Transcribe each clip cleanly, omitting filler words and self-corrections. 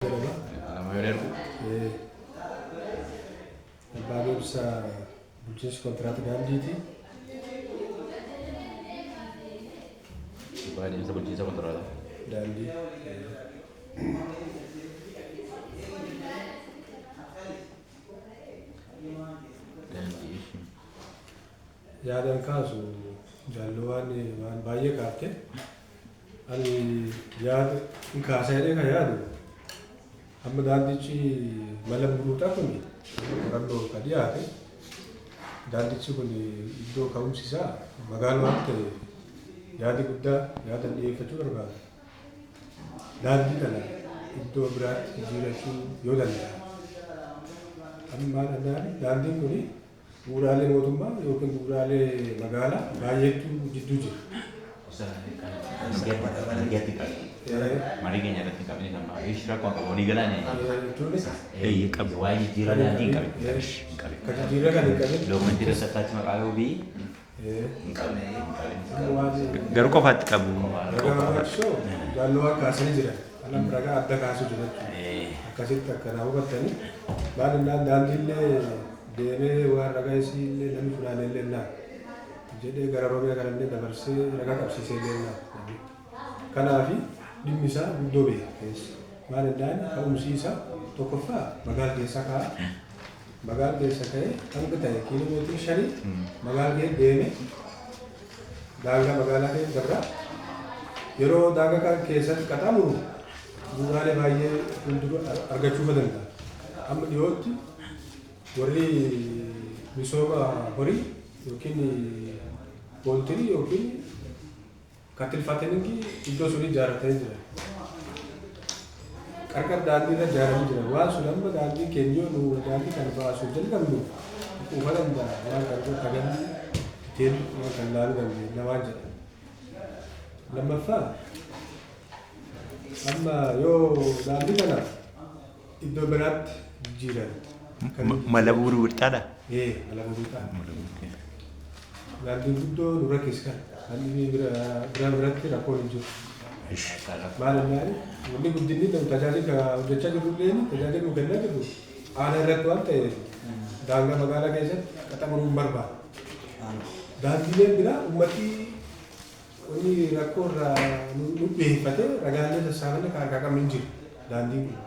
La mayoría Barumsa bulchiinsi kontiraatii daandiiti. baadiyyaa bulchiinsa kontiraataa. Daandii. Daandii. Yaadan kaasu jaalluwaan waan baay'ee kaaftee ani yaada hin kaasee kan yaadu amma daandichi mala buruutaa kun qorannoo kan dhiyaate daandichi kun iddoo ka'umsi isaa magaalaa waan ta'eef yaadi guddaa yaada dhiyeeffachuu barbaada. Daandii kana iddoo biraatti jijjiirachuu yoo danda'a. Amma daandiin kun bu'uuraalee mootummaa yookiin bu'uuraalee magaalaa baay'eetu jidduu jira. Mari keenya irratti qabni nama ishira kan qabu walii galaan qabu waa'ee jijjiirraa daandii hin qabne. Kan jijjiirraa kan hin qabne. Dookumentii irratti maqaa yoo bii Garuu qofaatti qabu. Ragaa barbaachisoo jaalluwaa kaasanii jiran. Alam ragaa adda kaasuu jiru jechuudha. Akkasitti akkanaa hubattanii baadiyyaa daandiillee deemee waan ragaa isiillee namni fuudhaalee illee naa jedhee gara Oromiyaa kanallee dabarsee ragaa qabsiisee illee naa. Kanaafi dhimmi isaa guddoo beekeessa. Baadiyyaan ka'umsi isaa tokkoffaa magaala keessa kaa'a. Magaala keessa ka'ee hanga ta'e kiiloomeetirii 5 magaala keessa deemee daangaa magaalaa keessa dabra. Yeroo daangaa keessatti qaxamuru bu'uuraalee baay'ee fuuldura argachuu danda'a. Amma dhiyootti warri misooma horii yookiin pooltirii yookiin katilfatanii iddoo sun ijaarratanii jiran. Qarqara daandii irra ijaaramanii jiran. Waan sun amma daandii keenyoo nu daandii kana baasuuf jalqabnu quufa danda'a. Waan qarqara taganni ittiin kan laaluu dandeenya waan jedhan. Lammaffaa amma yoo daandii kana iddoo biraatti jijjiiran. Mala burbuuxaadha. Mala burbuuxaa. Daandiin guddoo nurra keessa kan biratti rakkoo hin jiru. Maal inni wanni guddinni tajaajila hojjechaa jiru illee tajaajila nu kennaa jiru aanaa irratti waan ta'eef daangaa magaalaa keessatti qaxamuruu hin barbaadu. Daandiileen biraa uummatni wanni rakkoo irraa nu dhiyeeffate ragaalee sassaabanii kan harkaa qabnu hin jiru. Daandiin kun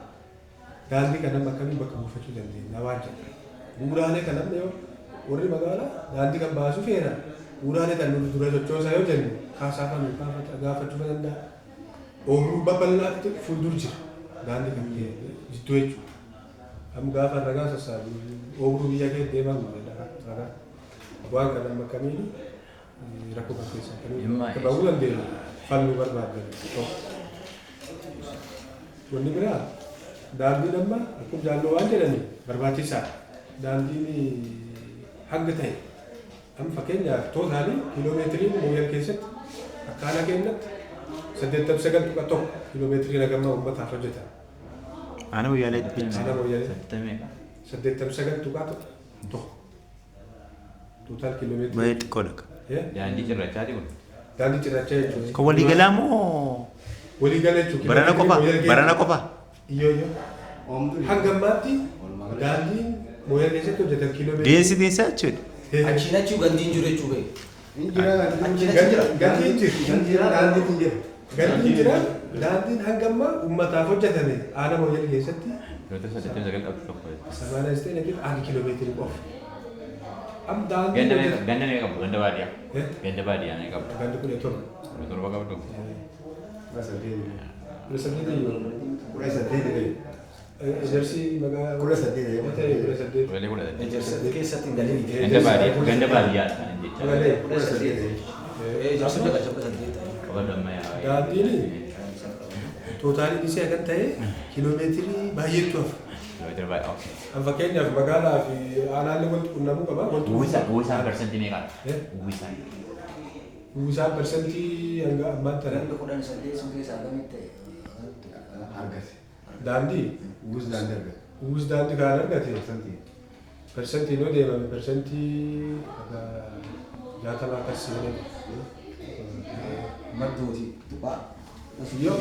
daandii kana akkamiin bakka buufachuu dandeenya waan jedhu. Bu'uuraalee kana yoo warri magaalaa daandii kan baasuu feena bu'uuraalee kan nuti dura sochoosaa yoo jennu kaasaa kan gaafachuu danda'a. Oomishu babal'aatti fuuldura jira daandii kan jidduu jechuudha. Amma gaafa ragaa sassaabu oomishu biyya kee deemaa ragaa waan kana akkamiin rakkoo kan keessaa kan bahuu dandeenya falluu barbaaddan. Wanni biraa daandiin amma akkuma jaalloo waan jedhanii barbaachisaadha. Daandiin hanga ta'e amma fakkeenyaaf tootaalii kiiloomeetiriin mooyyaa keessatti akka haala keenyatti 8.9 kiiloomeetirii nagammaa uummataaf hojjetan. Ana moyyaalee dubbisa. Ana moyyaalee 8.9 totaal kiiloomeetirii. Baay'ee xiqqoodha. Daandii cirrachaati kun. Daandii cirrachaa jechuudha. Kan waliigalaa moo? Waliigala jechuudha. Barana qofa. Iyyoo. Hanga ammaatti daandiin mooyyaa keessatti hojjetan kiiloomeetirii. Deessaa jechuudha. Achiin achii gandiin jiru jechuudha. Gandiin jira daandiin hanga ammaa uummataaf hojjetame aanaa mooyyaa keessatti. Samaana istee naqi aan kiiloomeetirii qofa. Am daandii. Ganda ne qabu ganda baadiyyaa. Ganda baadiyyaa ne qabu. Ganda 17. 17 qabdu. Ejersi magaalaa kudha saddeet. Keessatti hin galin. Ganda baadiyyaa kan jecha. Kudha saddeet. Ejersi kudha saddeet. Qabadhu ammayyaa. Daandiin tootaalii isee kan ta'e kiiloomeetirii baay'eetu hafa. Kiiloomeetira baay'ee. An fakkeenyaaf magaalaa fi aanaalee wanti qunnamuu qaba. Uwwisaan persentii meeqaa? Uwwisaan. Uwwisaan persentii hanga ammaan tana. Kudhan saddeet sun keessaa gamitti ta'e. Daandii. Uwwis daandii kan argate. Persentii noo deemame persentii 60 akkas seenee. Maddooti. Yoo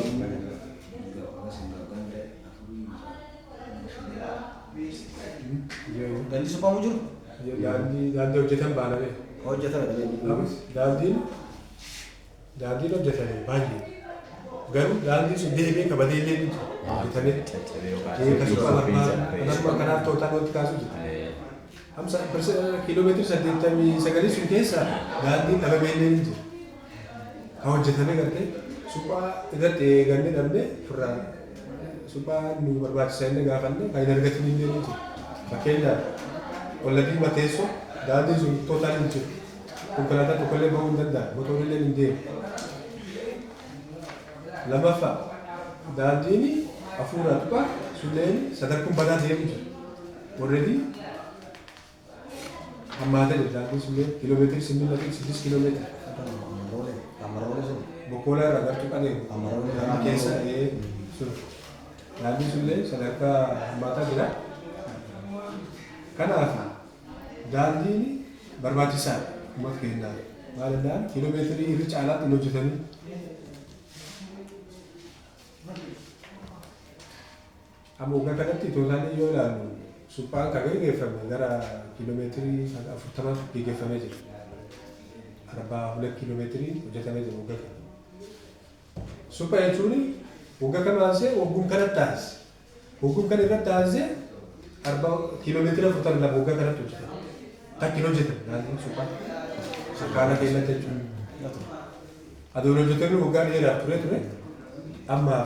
Gandi suphaa mu jiru? Daandii hojjetan baaname. Hojjetame dhabeenya. Daandiin hojjetame baay'ee. Garuu daandiin sun deemee qabatee illee ni jira. Hojjetamee. Akkasuma kanaaf to'ataan wanti kaasu jira. Kiiloomeetira 89 sun keessa daandiin dhabamee illee ni jira. Kan hojjetame gartee suphaa irratti eegannee dhabnee firraan suphaa nu barbaachisaa inni gaafanne kan hin argatin illee ni jira. Fakkeenyaaf walladii mateessoo daandiin sun tootaan hin jiru. Konkolaataa tokkollee bahuu hin danda'a. Motorollee hin deemu. Lammaffaa daandiin hafuuraa tuqaa sulleen sadarkuun banaa deemu jira. Warreedii hammaata jira daandiin sulleen kiiloomeetira 6 kiiloomeetira. Bokkoola irraa gara tuqaa deemu. Daandii keessa sun. Daandiin sullee sadarkaa hammaataa jira. Kanaaf daandiin barbaachisaadha. Uummata keenyaaf. Maal jennaan kiiloomeetirii irra caalaatti hin hojjetanii. Amma waggaa kanatti tootaalii yoo ilaallu suphaan kan gaggeeffame gara kiiloomeetirii 40 gaggeeffamee jira. 42 kiiloomeetirii hojjetamee jira waggaa kana. Suphaa jechuun waggaa kana taasisee wagguun kanatti taasise. Wagguun kana irratti taasisee kiiloomeetira 42 waggaa kanatti hojjetame. Takkiin hojjetame naannoo suphaa. Sakkaana keenyatti jechuun. Aduun hojjetamee waggaa dheeraaf ture. Amma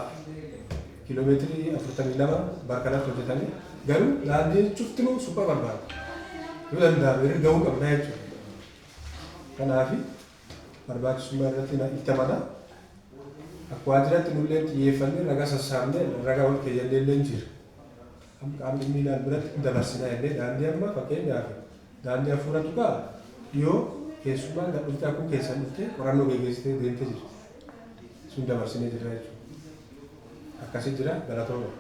kiiloomeetirii 42 bakkanatti hojjetame. Garuu daandiin cuftinuu suphaa barbaada. Yoo danda'ame irra gahuu qabna jechuudha. Kanaaf barbaachisummaa irratti itti amana. Akka waajjiratti nullee xiyyeeffannee ragaa sassaabnee ragaa wal keeyyannee illee jira. Qaamni miilaan biratti dabarsinaa illee daandii amma fakkeenyaaf daandii hafuura tuqaa yoo keessummaan kan dhufte akkuma keessan dhufte qorannoo gaggeessitee deemtee jirti. Sun dabarsinee jirra jechuudha. Akkasii jira galatooma.